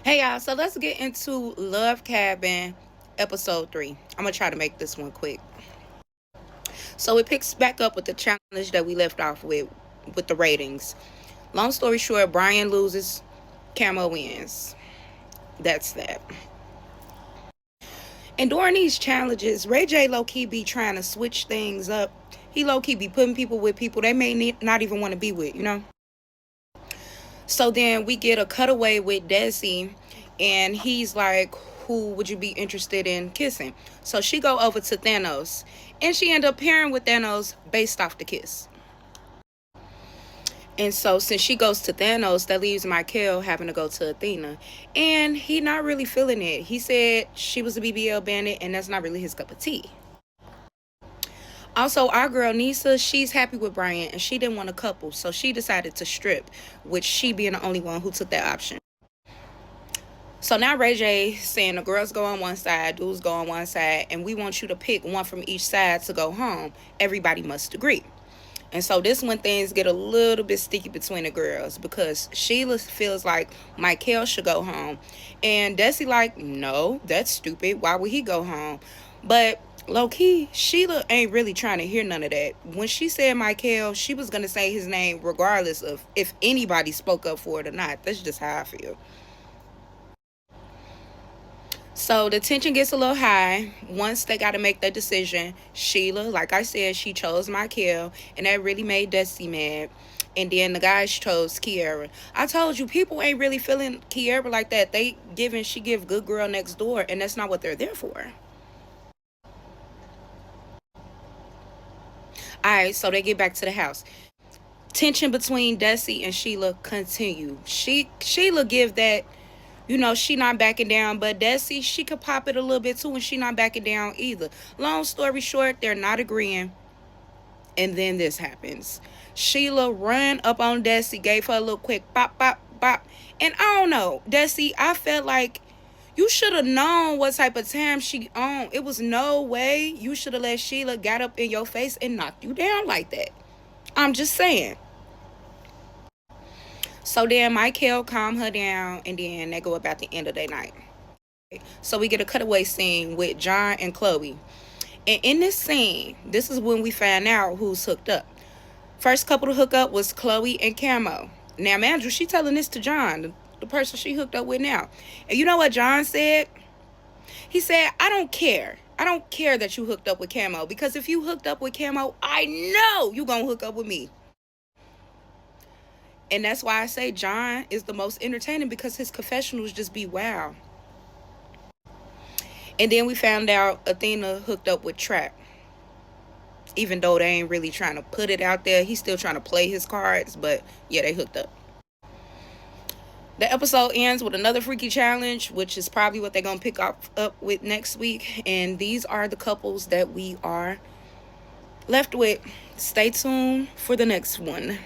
Hey y'all, so let's get into Love Cabin episode 3. I'm gonna try to make this one quick. So it picks back up with the challenge that we left off with the ratings. Long story short, Brian loses, Camo wins. That's that. And during these challenges, Ray J low key be trying to switch things up. He low key be putting people with people they may not even want to be with. So then we get a cutaway with Desi, and he's like, who would you be interested in kissing? So she go over to Thanos, and she end up pairing with Thanos based off the kiss. And so since she goes to Thanos, that leaves Michael having to go to Athena. And he not really feeling it. He said she was a BBL bandit, and that's not really his cup of tea. Also, our girl Nisa, she's happy with Brian, and she didn't want a couple, so she decided to strip, which she being the only one who took that option. So now Ray J saying the girls go on one side, dudes go on one side, and we want you to pick one from each side to go home. Everybody must agree. And so this when things get a little bit sticky between the girls, because Sheila feels like Michael should go home, and Desi like, no, that's stupid. Why would he go home? But low key, Sheila ain't really trying to hear none of that. When she said Michael, she was gonna say his name regardless of if anybody spoke up for it or not. That's just how I feel. So the tension gets a little high once they got to make their decision. Sheila, like I said, she chose Michael, and that really made Dusty mad. And then the guys chose Kiera. I told you, people ain't really feeling Kiera like that. She give good girl next door, and that's not what they're there for. Alright, so they get back to the house. Tension between Dusty and Sheila continue. Sheila give that, she not backing down, but Desi, she could pop it a little bit too, and she not backing down either. Long story short, they're not agreeing, and then this happens. Sheila run up on Desi, gave her a little quick bop, bop, bop, and I don't know, Desi, I felt like you should have known what type of time she on. It was no way you should have let Sheila got up in your face and knocked you down like that. I'm just saying. So then Michael calm her down, and then they go about the end of their night. So we get a cutaway scene with John and Chloe. And in this scene, this is when we find out who's hooked up. First couple to hook up was Chloe and Camo. Now, Mandrew, she telling this to John, the person she hooked up with now. And you know what John said? He said, I don't care. I don't care that you hooked up with Camo, because if you hooked up with Camo, I know you gonna hook up with me. And that's why I say John is the most entertaining, because his confessionals just be wow. And then we found out Athena hooked up with Trap. Even though they ain't really trying to put it out there, he's still trying to play his cards. But yeah, they hooked up. The episode ends with another freaky challenge, which is probably what they're going to pick up with next week. And these are the couples that we are left with. Stay tuned for the next one.